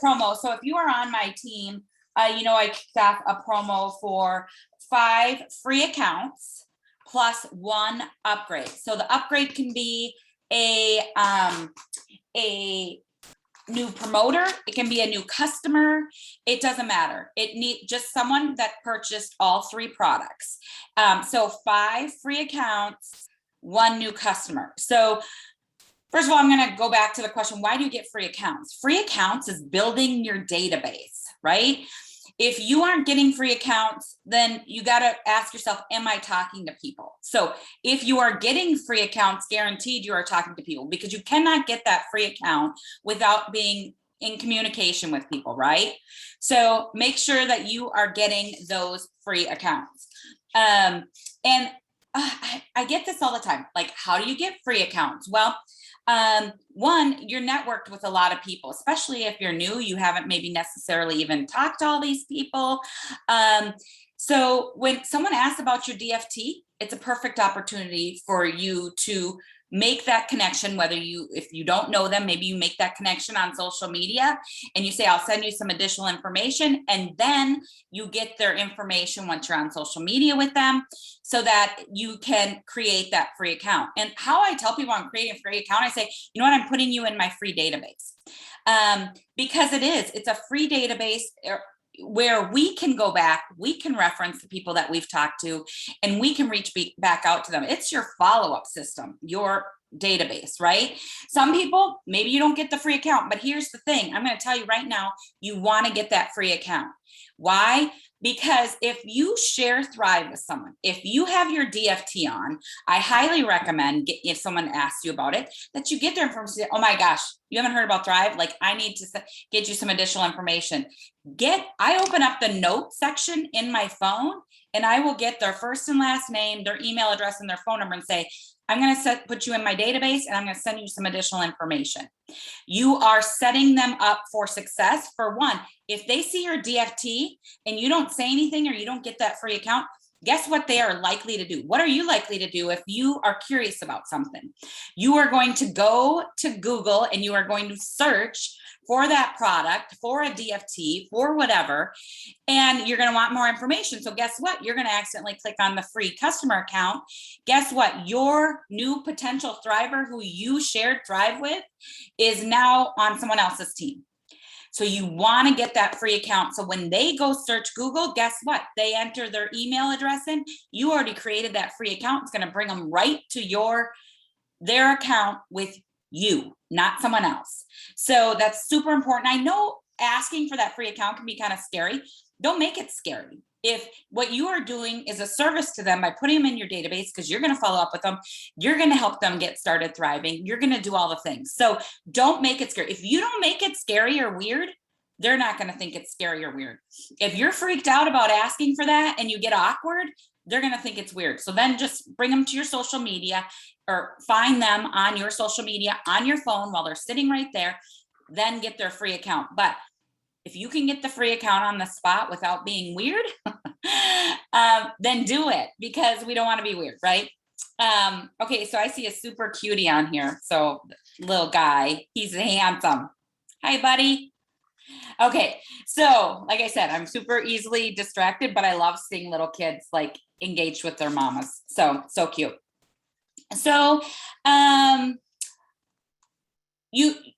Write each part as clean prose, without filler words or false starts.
promo. So if you are on my team, I kicked off a promo for 5 free accounts plus 1 upgrade. So the upgrade can be a new promoter, it can be a new customer, it doesn't matter. It need just someone that purchased all 3 products. So 5 free accounts, 1 new customer. So first of all, I'm going to go back to the question, why do you get free accounts? Free accounts is building your database, right? If you aren't getting free accounts, then you got to ask yourself, am I talking to people? So if you are getting free accounts, guaranteed you are talking to people, because you cannot get that free account without being in communication with people, right? So make sure that you are getting those free accounts. I get this all the time. Like, how do you get free accounts? Well, one, you're networked with a lot of people, especially if you're new, you haven't maybe necessarily even talked to all these people. So when someone asks about your DFT, it's a perfect opportunity for you to make that connection, if you don't know them, maybe you make that connection on social media and you say, I'll send you some additional information. And then you get their information once you're on social media with them so that you can create that free account. And how I tell people I'm creating a free account, I say, you know what, I'm putting you in my free database. Because it's a free database where we can go back, we can reference the people that we've talked to, and we can reach back out to them. It's your follow-up system, your database, right? Some people, maybe you don't get the free account, but here's the thing. I'm going to tell you right now, you want to get that free account. Why? Because if you share Thrive with someone, if you have your DFT on, I highly recommend, if someone asks you about it, that you get their information. Say, oh my gosh, you haven't heard about Thrive? Like, I need to get you some additional information. I open up the notes section in my phone and I will get their first and last name, their email address, and their phone number and say, I'm going to put you in my database and I'm going to send you some additional information. You are setting them up for success. For one, if they see your DFT and you don't say anything or you don't get that free account, guess what they are likely to do? What are you likely to do if you are curious about something? You are going to go to Google and you are going to search for that product, for a DFT, for whatever, and you're going to want more information. So guess what? You're going to accidentally click on the free customer account. Guess what? Your new potential Thriver who you shared Thrive with is now on someone else's team. So you want to get that free account. So when they go search Google, guess what? They enter their email address in. You already created that free account. It's going to bring them right to their account with you, not someone else. So that's super important. I know asking for that free account can be kind of scary. Don't make it scary. If what you are doing is a service to them by putting them in your database, because you're going to follow up with them, you're going to help them get started thriving, you're going to do all the things. So don't make it scary. If you don't make it scary or weird, they're not going to think it's scary or weird. If you're freaked out about asking for that and you get awkward, they're going to think it's weird. So then just bring them to your social media or find them on your social media on your phone while they're sitting right there, then get their free account. But if you can get the free account on the spot without being weird, then do it, because we don't want to be weird, right? Okay, so I see a super cutie on here. So little guy, he's handsome. Hi, buddy. Okay, so like I said, I'm super easily distracted, but I love seeing little kids like engaged with their mamas. So cute. So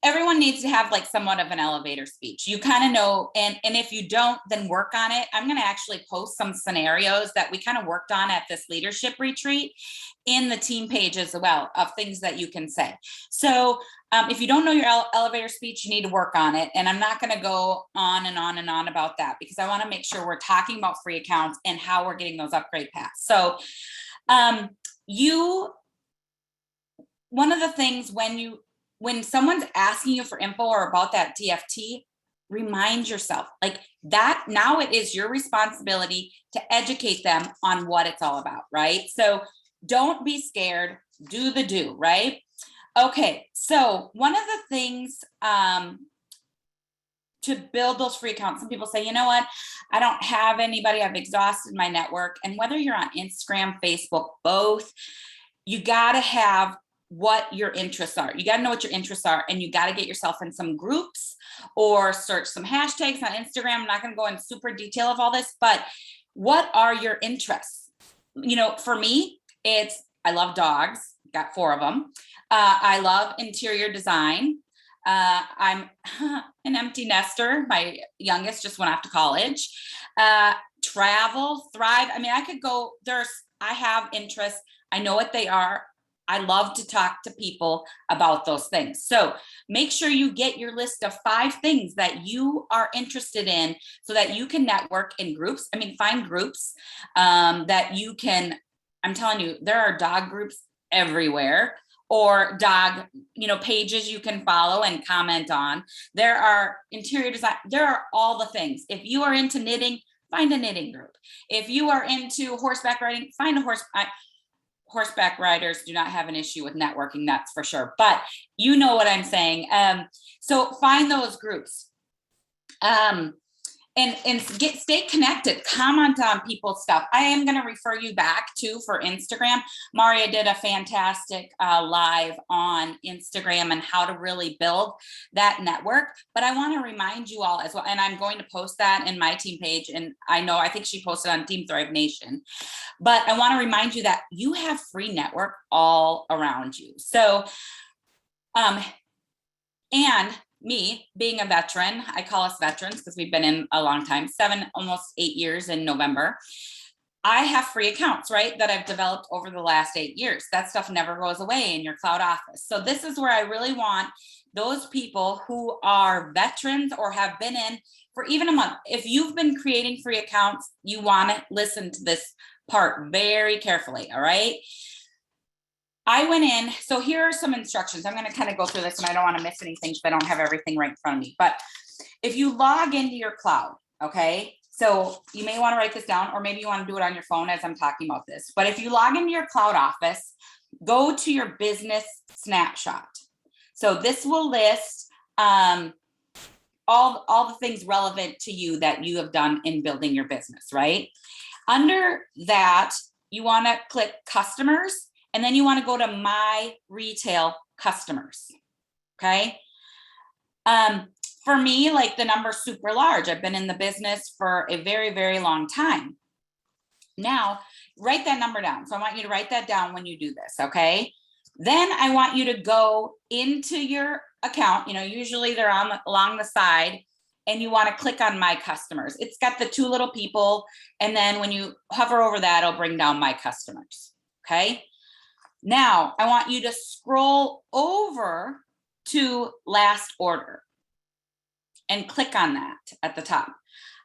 everyone needs to have like somewhat of an elevator speech. You kind of know, and if you don't, then work on it. I'm going to actually post some scenarios that we kind of worked on at this leadership retreat in the team page as well, of things that you can say. So if you don't know your elevator speech, you need to work on it. And I'm not going to go on and on and on about that, because I want to make sure we're talking about free accounts and how we're getting those upgrade paths. So one of the things when someone's asking you for info or about that DFT, remind yourself like that now it is your responsibility to educate them on what it's all about, right? So don't be scared, do the do, right? Okay, so one of the things to build those free accounts, some people say, you know what, I don't have anybody, I've exhausted my network. And whether you're on Instagram, Facebook, both, you got to have what your interests are. You got to know what your interests are, and you got to get yourself in some groups or search some hashtags on Instagram. I'm not going to go in super detail of all this, but what are your interests? You know, for me, I love dogs, got 4 of them. I love interior design. I'm an empty nester. My youngest just went off to college. Travel, thrive. I mean, I could go, I have interests. I know what they are. I love to talk to people about those things. So make sure you get your list of 5 things that you are interested in so that you can network in groups. I mean, find groups that you can, I'm telling you, there are dog groups everywhere, or dog, pages you can follow and comment on. There are interior design. There are all the things. If you are into knitting, find a knitting group. If you are into horseback riding, find a horseback riders do not have an issue with networking, that's for sure. But you know what I'm saying. So find those groups. And stay connected, comment on people's stuff. I am going to refer you back to for Instagram. Maria did a fantastic live on Instagram and how to really build that network. But I want to remind you all as well, and I'm going to post that in my team page. And I think she posted on Team Thrive Nation. But I want to remind you that you have free network all around you. So, and me being a veteran, I call us veterans because we've been in a long time, 7, almost 8 years in November. I have free accounts, right, that I've developed over the last 8 years. That stuff never goes away in your cloud office. So this is where I really want those people who are veterans or have been in for even a month. If you've been creating free accounts, you want to listen to this part very carefully, all right? I went in, so here are some instructions. I'm going to kind of go through this, and I don't want to miss anything because I don't have everything right in front of me. But if you log into your cloud, okay, so you may want to write this down, or maybe you want to do it on your phone as I'm talking about this. But if you log into your cloud office, go to your business snapshot. So this will list all the things relevant to you that you have done in building your business, right? Under that, you want to click customers. And then you want to go to my retail customers, okay? For me, like the number's super large. I've been in the business for a very, very long time. Now, write that number down. So I want you to write that down when you do this, okay? Then I want you to go into your account. Usually they're along the side, and you want to click on my customers. It's got the 2 little people. And then when you hover over that, it'll bring down my customers, okay? Now, I want you to scroll over to last order and click on that at the top.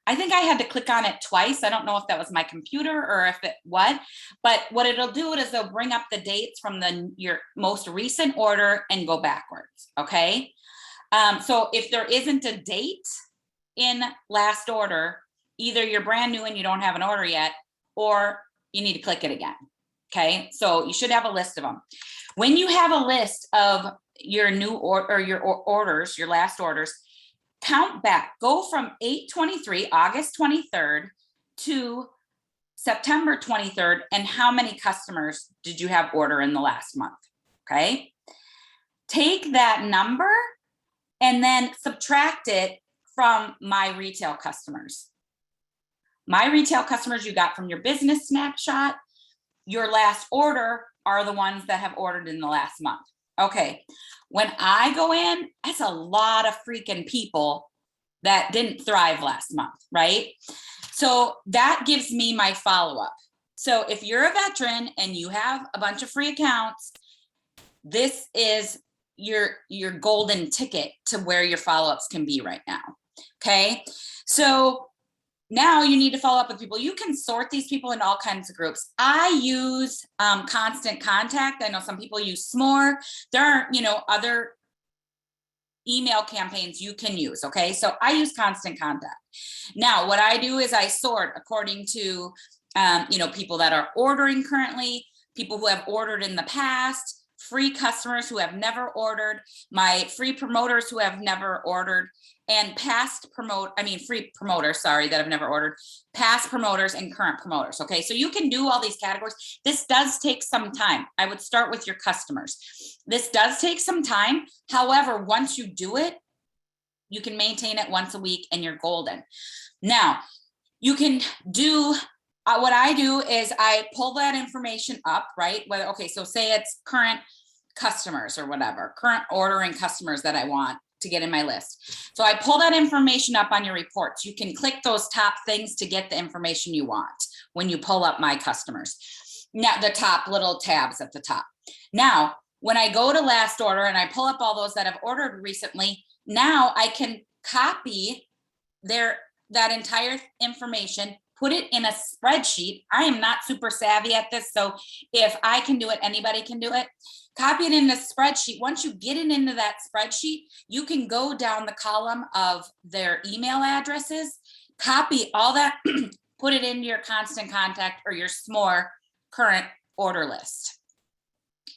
I think I had to click on it twice. I don't know if that was my computer or if it what, but what it'll do is they'll bring up the dates from your most recent order and go backwards, okay? So if there isn't a date in last order, either you're brand new and you don't have an order yet, or you need to click it again. Okay, so you should have a list of them. When you have a list of your new order, your orders, your last orders, count back. Go from 8/23, August 23rd to September 23rd, and how many customers did you have order in the last month? Okay, take that number and then subtract it from my retail customers. My retail customers you got from your business snapshot. Your last order are the ones that have ordered in the last month. Okay, when I go in, that's a lot of freaking people that didn't thrive last month, right? So that gives me my follow-up. So if you're a veteran and you have a bunch of free accounts, this is your golden ticket to where your follow-ups can be right now, okay? So now you need to follow up with people. You can sort these people into all kinds of groups. I use Constant Contact. I know some people use S'more. There are, other email campaigns you can use, okay? So I use Constant Contact. Now, what I do is I sort according to, people that are ordering currently, people who have ordered in the past, free customers who have never ordered, my free promoters who have never ordered, and free promoters, sorry, that have never ordered, past promoters and current promoters. Okay, so you can do all these categories. This does take some time. I would start with your customers. This does take some time. However, once you do it, you can maintain it once a week and you're golden. Now, you can do what I do is I pull that information up, right? Okay, so say it's current customers or whatever, current ordering customers that I want to get in my list. So I pull that information up on your reports. You can click those top things to get the information you want when you pull up my customers. Now, the top little tabs at the top. Now, when I go to last order and I pull up all those that have ordered recently, now I can copy that entire information, put it in a spreadsheet. I am not super savvy at this, so if I can do it, anybody can do it. Copy it in the spreadsheet. Once you get it into that spreadsheet, you can go down the column of their email addresses, copy all that, put it into your constant contact or your SMORE current order list.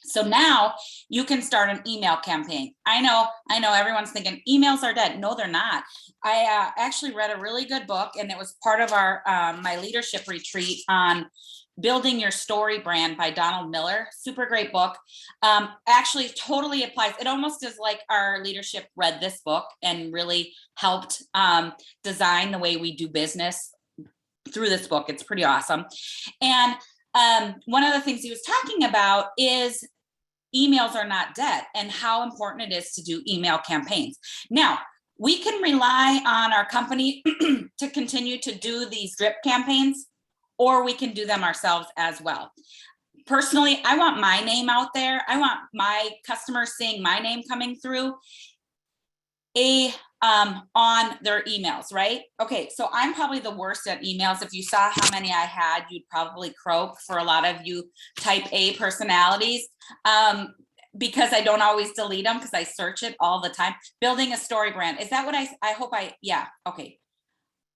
So now you can start an email campaign. I know everyone's thinking emails are dead. No, they're not. I actually read a really good book, and it was part of our my leadership retreat on Building Your Story Brand by Donald Miller. Super great book. Actually totally applies. It almost is like our leadership read this book and really helped design the way we do business through this book. It's pretty awesome. And one of the things he was talking about is emails are not dead and how important it is to do email campaigns. Now, we can rely on our company to continue to do these drip campaigns, or we can do them ourselves as well. Personally, I want my name out there. I want my customers seeing my name coming through on their emails, right? Okay, so I'm probably the worst at emails. If you saw how many I had, you'd probably croak for a lot of you type A personalities, because I don't always delete them because I search it all the time. Building a story brand. Is that what I hope yeah, okay.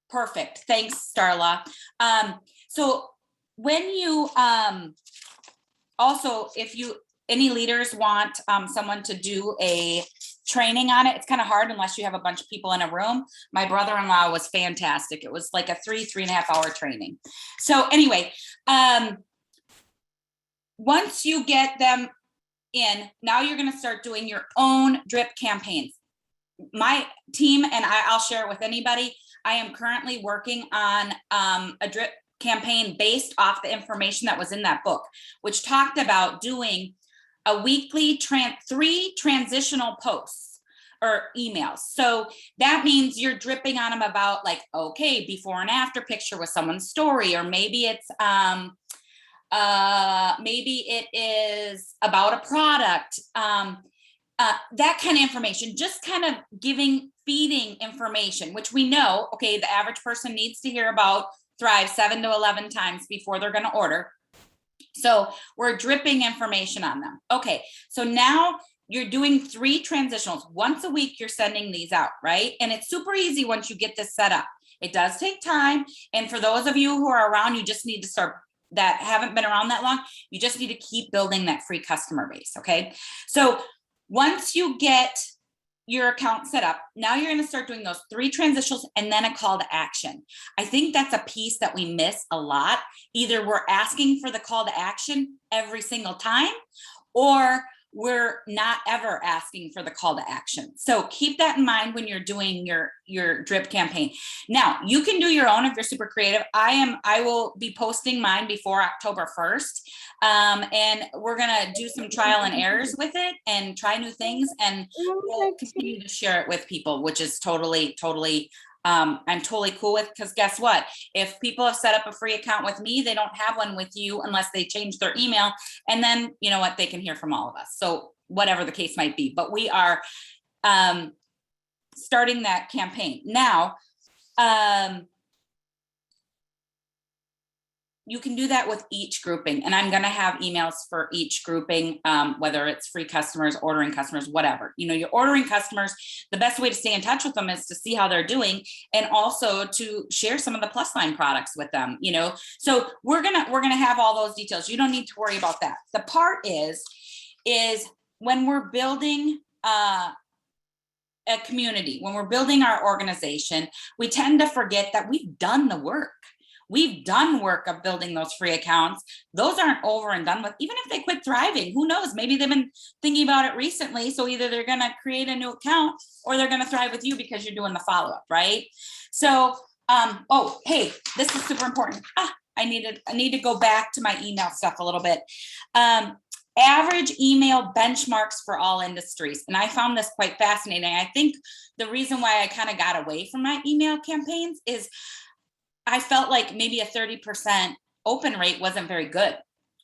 Perfect. Thanks, Starla. So when you, also, if any leaders want someone to do a training on it, it's kind of hard unless you have a bunch of people in a room. My brother-in-law was fantastic. It was like a 3.5 hour training. So anyway, once you get them in, now you're going to start doing your own drip campaigns. My team and I'll share it with anybody. I am currently working on a drip campaign based off the information that was in that book, which talked about doing a weekly 3 transitional posts or emails. So that means you're dripping on them about like, okay, before and after picture with someone's story, or maybe it's maybe it is about a product, that kind of information, just kind of feeding information, which we know, okay, the average person needs to hear about Thrive 7 to 11 times before they're going to order. So we're dripping information on them. Okay, so now you're doing 3 transitionals. Once a week, you're sending these out, right? And it's super easy once you get this set up. It does take time. And for those of you who are around, you just need to start, that haven't been around that long, you just need to keep building that free customer base, okay? So once you get your account set up, now you're going to start doing those 3 transitionals and then a call to action. I think that's a piece that we miss a lot. Either we're asking for the call to action every single time, or we're not ever asking for the call to action. So keep that in mind when you're doing your drip campaign. Now, you can do your own if you're super creative. I will be posting mine before October 1st. And we're going to do some trial and errors with it and try new things, and we'll continue to share it with people, which is totally I'm totally cool with, because guess what? If people have set up a free account with me, they don't have one with you unless they change their email. And then, you know what, they can hear from all of us. So whatever the case might be, but we are starting that campaign. Now, you can do that with each grouping, and I'm going to have emails for each grouping, whether it's free customers, ordering customers, whatever. You know, you're ordering customers. The best way to stay in touch with them is to see how they're doing, and also to share some of the plus line products with them. You know, so we're gonna have all those details. You don't need to worry about that. The part is, is when we're building a community, when we're building our organization, we tend to forget that we've done the work. We've done work of building those free accounts. Those aren't over and done with. Even if they quit thriving, who knows? Maybe they've been thinking about it recently. So either they're going to create a new account or they're going to thrive with you because you're doing the follow-up, right? So, oh, hey, this is super important. I need to go back to my email stuff a little bit. Average email benchmarks for all industries. And I found this quite fascinating. I think the reason why I kind of got away from my email campaigns is I felt like maybe a 30% open rate wasn't very good.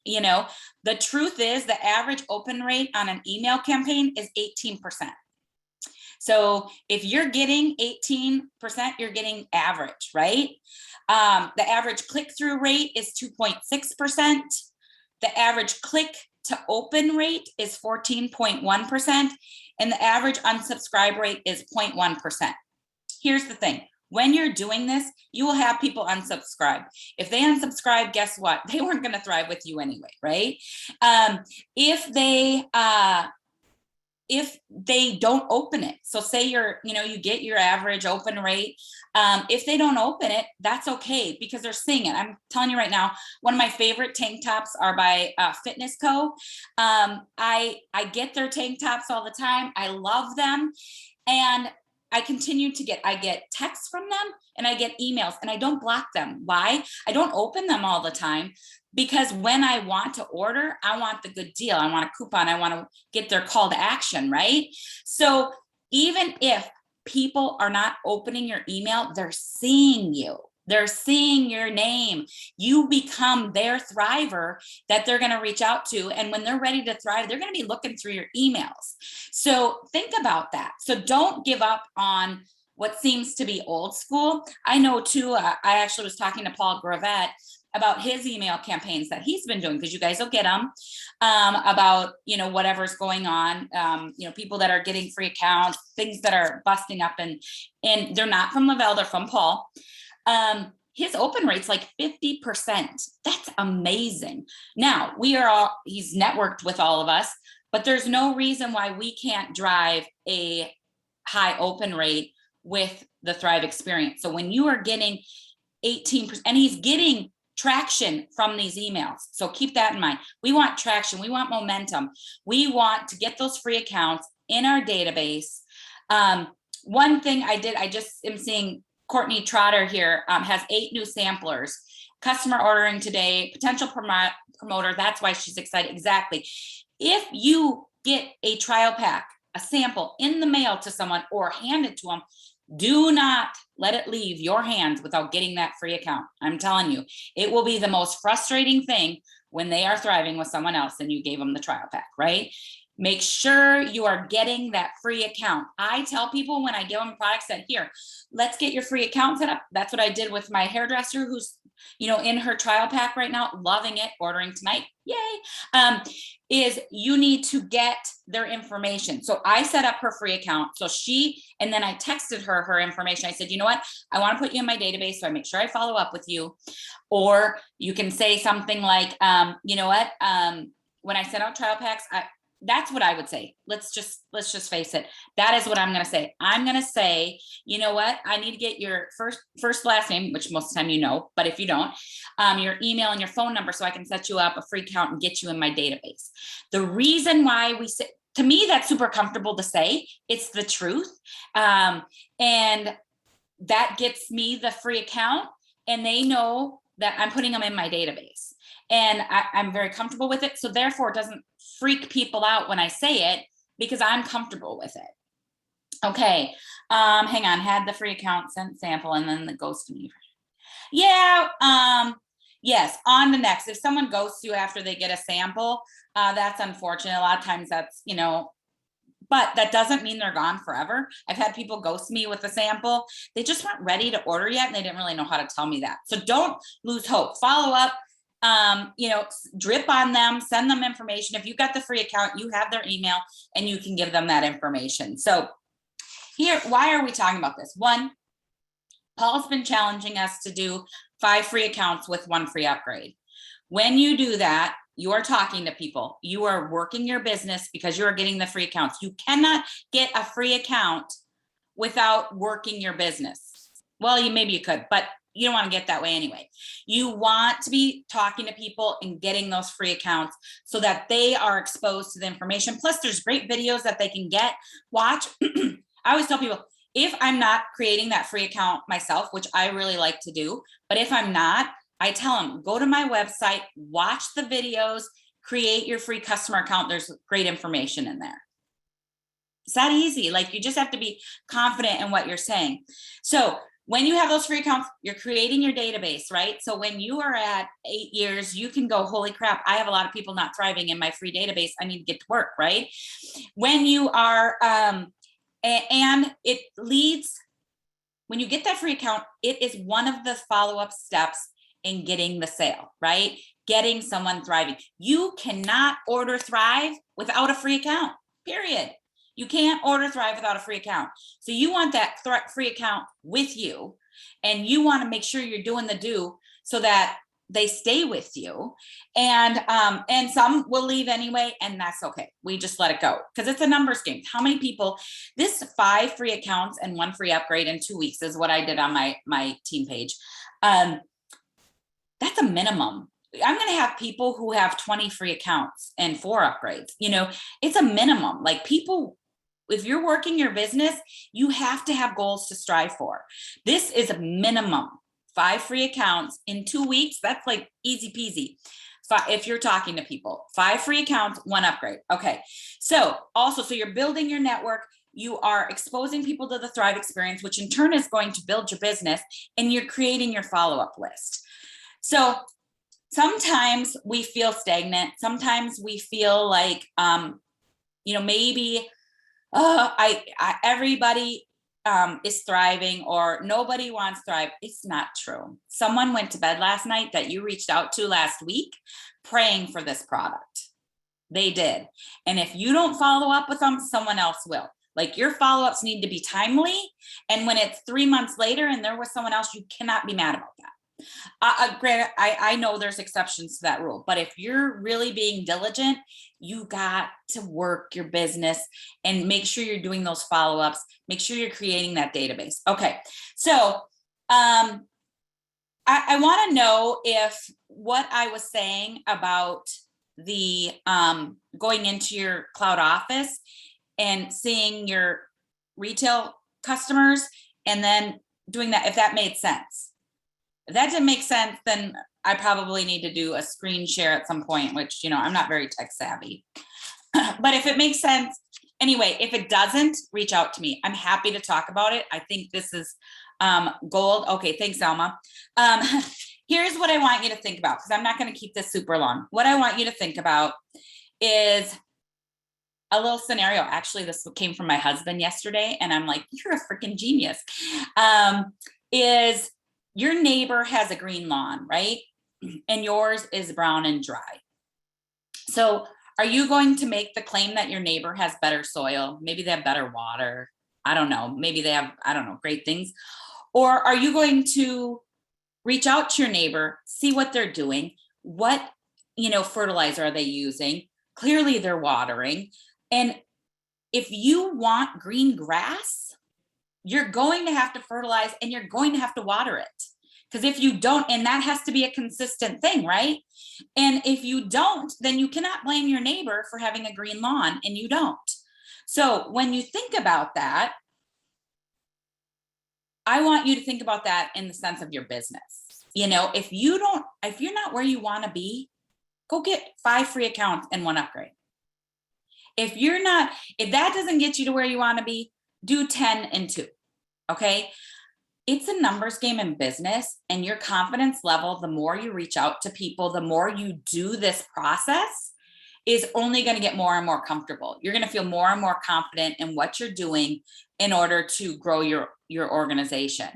You know, the truth is the average open rate on an email campaign is 18%. So if you're getting 18%, you're getting average, right? The average click-through rate is 2.6%. The average click to open rate is 14.1%. And the average unsubscribe rate is 0.1%. Here's the thing. When you're doing this, you will have people unsubscribe. If they unsubscribe, guess what? They weren't going to thrive with you anyway, right? If they don't open it, so say you get your average open rate. If they don't open it, that's okay because they're seeing it. I'm telling you right now, one of my favorite tank tops are by Fitness Co. I get their tank tops all the time. I love them. And I get texts from them and I get emails and I don't block them. Why? I don't open them all the time because when I want to order, I want the good deal. I want a coupon. I want to get their call to action, right? So even if people are not opening your email, they're seeing you. They're seeing your name. You become their thriver that they're going to reach out to. And when they're ready to thrive, they're going to be looking through your emails. So think about that. So don't give up on what seems to be old school. I know too, I actually was talking to Paul Gravett about his email campaigns that he's been doing, because you guys will get them about, whatever's going on, people that are getting free accounts, things that are busting up and they're not from Le-Vel, they're from Paul. His open rate's like 50%. That's amazing. Now he's networked with all of us, but there's no reason why we can't drive a high open rate with the Thrive experience. So when you are getting 18%, and he's getting traction from these emails. So keep that in mind. We want traction. We want momentum. We want to get those free accounts in our database. One thing I just am seeing Courtney Trotter here has 8 new samplers. Customer ordering today, potential promoter. That's why she's excited. Exactly. If you get a trial pack, a sample in the mail to someone or hand it to them, do not let it leave your hands without getting that free account. I'm telling you, it will be the most frustrating thing when they are thriving with someone else and you gave them the trial pack, right? Make sure you are getting that free account. I tell people when I give them products that here, let's get your free account set up. That's what I did with my hairdresser who's, in her trial pack right now, loving it, ordering tonight. Yay. Is you need to get their information. So I set up her free account. So and then I texted her information. I said, you know what? I want to put you in my database. So I make sure I follow up with you. Or you can say something like, you know what? When I send out trial packs, that's what I would say. Let's just face it. That is what I'm going to say. I'm going to say, you know what? I need to get your first last name, which most of the time you know, but if you don't, your email and your phone number so I can set you up a free account and get you in my database. The reason why we say, to me, that's super comfortable to say. It's the truth. And that gets me the free account and they know that I'm putting them in my database. And I'm very comfortable with it. So therefore it doesn't freak people out when I say it because I'm comfortable with it. Okay. Hang on. Had the free account sent sample and then it goes to me. Yeah. Yes. On the next, if someone ghosts you after they get a sample, that's unfortunate. A lot of times that's, but that doesn't mean they're gone forever. I've had people ghost me with a sample. They just weren't ready to order yet. And they didn't really know how to tell me that. So don't lose hope. Follow up. Drip on them, send them information. If you got the free account, you have their email and you can give them that information. So here, why are we talking about this? One, Paul's been challenging us to do 5 free accounts with 1 free upgrade. When you do that, you are talking to people. You are working your business because you are getting the free accounts. You cannot get a free account without working your business. Well, maybe you could, but you don't want to get that way anyway. You want to be talking to people and getting those free accounts so that they are exposed to the information. Plus, there's great videos that they can watch. I always tell people, if I'm not creating that free account myself, which I really like to do, but if I'm not, I tell them, go to my website, watch the videos, create your free customer account. There's great information in there. It's that easy. Like, you just have to be confident in what you're saying. So when you have those free accounts, you're creating your database, right? So when you are at 8 years, you can go, holy crap, I have a lot of people not thriving in my free database. I need to get to work, right? When you are, and it leads, when you get that free account, it is one of the follow-up steps in getting the sale, right? Getting someone thriving. You cannot order Thrive without a free account, period. You can't order Thrive without a free account. So you want that free account with you, and you want to make sure you're doing the do so that they stay with you. And some will leave anyway, and that's okay. We just let it go because it's a numbers game. How many people, this 5 free accounts and 1 free upgrade in 2 weeks is what I did on my team page. That's a minimum. I'm going to have people who have 20 free accounts and 4 upgrades. It's a minimum. Like, people, if you're working your business, you have to have goals to strive for. This is a minimum. 5 free accounts in 2 weeks. That's like easy peasy. If you're talking to people, 5 free accounts, 1 upgrade. Okay. So you're building your network. You are exposing people to the Thrive experience, which in turn is going to build your business, and you're creating your follow-up list. So sometimes we feel stagnant. Sometimes we feel like, maybe everybody is thriving, or nobody wants Thrive. It's not true. Someone went to bed last night that you reached out to last week praying for this product. They did. And if you don't follow up with them, someone else will. Like, your follow-ups need to be timely. And when it's 3 months later and there was someone else, you cannot be mad about that. Granted, I know there's exceptions to that rule, but if you're really being diligent, you got to work your business and make sure you're doing those follow-ups. Make sure you're creating that database. Okay. So, I want to know if what I was saying about the, going into your cloud office and seeing your retail customers and then doing that, if that made sense. If that didn't make sense, then I probably need to do a screen share at some point, which, I'm not very tech savvy. But if it makes sense, anyway, if it doesn't, reach out to me. I'm happy to talk about it. I think this is gold. Okay, thanks, Alma. Here's what I want you to think about, because I'm not going to keep this super long. What I want you to think about is a little scenario. Actually, this came from my husband yesterday, and I'm like, you're a freaking genius. Is your neighbor has a green lawn, right? And yours is brown and dry. So are you going to make the claim that your neighbor has better soil? Maybe they have better water. I don't know. Maybe they have, great things. Or are you going to reach out to your neighbor, see what they're doing? What, fertilizer are they using? Clearly they're watering. And if you want green grass, you're going to have to fertilize and you're going to have to water it. Because if you don't, and that has to be a consistent thing, right? And if you don't, then you cannot blame your neighbor for having a green lawn, and you don't. So when you think about that, I want you to think about that in the sense of your business. If you're not where you want to be, go get 5 free accounts and 1 upgrade. If that doesn't get you to where you want to be, do 10 and 2. Okay. It's a numbers game in business, and your confidence level, the more you reach out to people, the more you do this process, is only going to get more and more comfortable. You're going to feel more and more confident in what you're doing in order to grow your organization.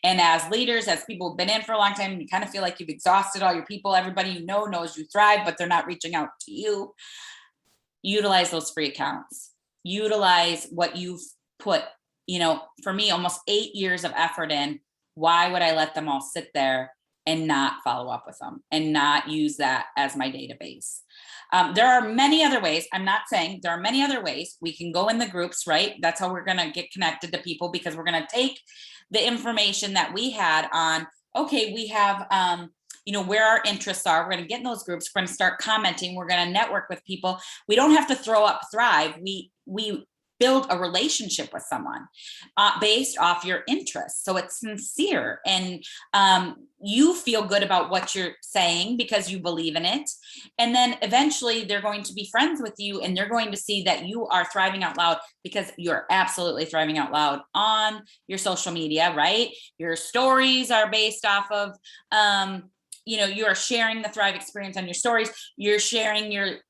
And as leaders, as people who've been in for a long time, you kind of feel like you've exhausted all your people. Everybody you know knows you thrive, but they're not reaching out to you. Utilize those free accounts. Utilize what you've put, for me, almost 8 years of effort in. Why would I let them all sit there and not follow up with them and not use that as my database. There are many other ways. I'm not saying there are many other ways. We can go in the groups, right? That's how we're going to get connected to people, because we're going to take the information that we had on, okay, we have, you know, where our interests are. We're going to get in those groups. We're going to start commenting. We're going to network with people. We don't have to throw up Thrive. We build a relationship with someone based off your interests. So it's sincere, and you feel good about what you're saying because you believe in it. And then eventually they're going to be friends with you, and they're going to see that you are thriving out loud, because you're absolutely thriving out loud on your social media, right? Your stories are based off of, you know, you are sharing the Thrive experience on your stories. You're sharing your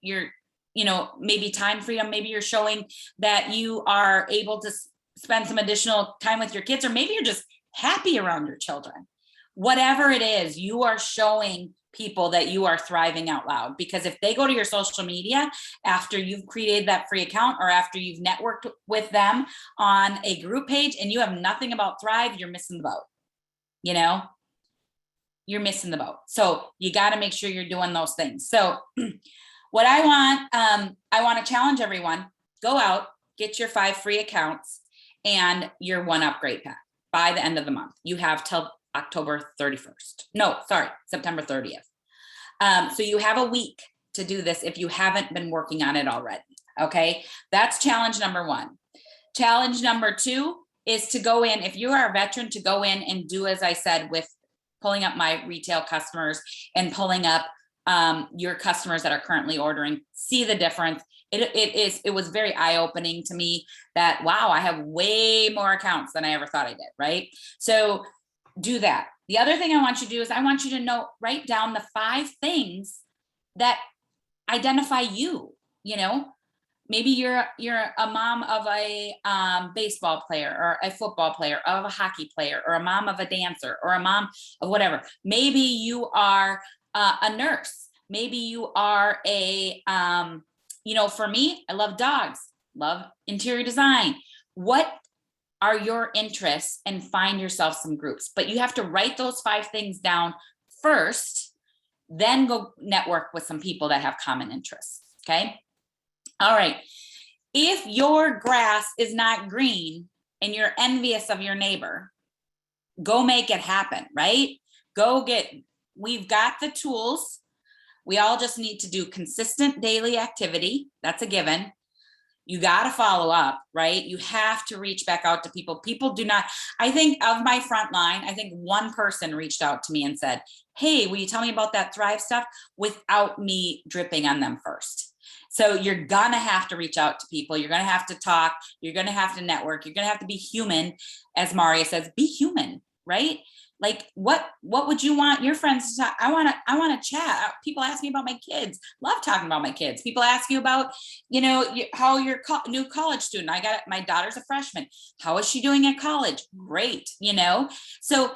you know, maybe time freedom. Maybe you're showing that you are able to spend some additional time with your kids, or maybe you're just happy around your children. Whatever it is, you are showing people that you are thriving out loud, because if they go to your social media after you've created that free account, or after you've networked with them on a group page, and you have nothing about Thrive, you're missing the boat. You know, you're missing the boat. So you got to make sure you're doing those things. So what I want to challenge everyone: go out, get your 5 free accounts and your 1 upgrade pack by the end of the month. You have till October 31st. No, sorry, September 30th. So you have a week to do this if you haven't been working on it already. Okay, that's challenge number 1. Challenge number 2 is to go in, if you are a veteran, to go in and do as I said with pulling up my retail customers and pulling up your customers that are currently ordering. See the difference. It was very eye-opening to me that, wow, I have way more accounts than I ever thought I did, right? So do that. The other thing I want you to do is I want you to write down the 5 things that identify you. You know, maybe you're a mom of a baseball player, or a football player, or of a hockey player, or a mom of a dancer, or a mom of whatever. Maybe you are a nurse. Maybe you are a, you know, for me, I love dogs, love interior design. What are your interests? And find yourself some groups. But you have to write those 5 things down first, then go network with some people that have common interests. Okay. All right. If your grass is not green and you're envious of your neighbor, go make it happen, right? We've got the tools. We all just need to do consistent daily activity. That's a given. You got to follow up, right? You have to reach back out to people. People do not, I think of my front line, I think 1 person reached out to me and said, hey, will you tell me about that Thrive stuff, without me dripping on them first. So you're going to have to reach out to people. You're going to have to talk. You're going to have to network. You're going to have to be human. As Maria says, be human, right? Like what would you want your friends to talk? I want to chat. People ask me about my kids. Love talking about my kids. People ask you about, you know, how your new college student. My daughter's a freshman. How is she doing at college? Great. You know, so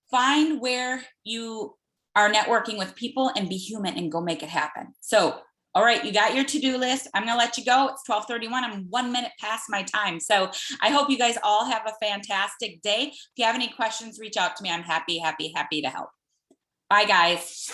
find where you are networking with people and be human and go make it happen. So, all right, you got your to-do list. I'm going to let you go. It's 12:31. I'm 1 minute past my time. So I hope you guys all have a fantastic day. If you have any questions, reach out to me. I'm happy to help. Bye, guys.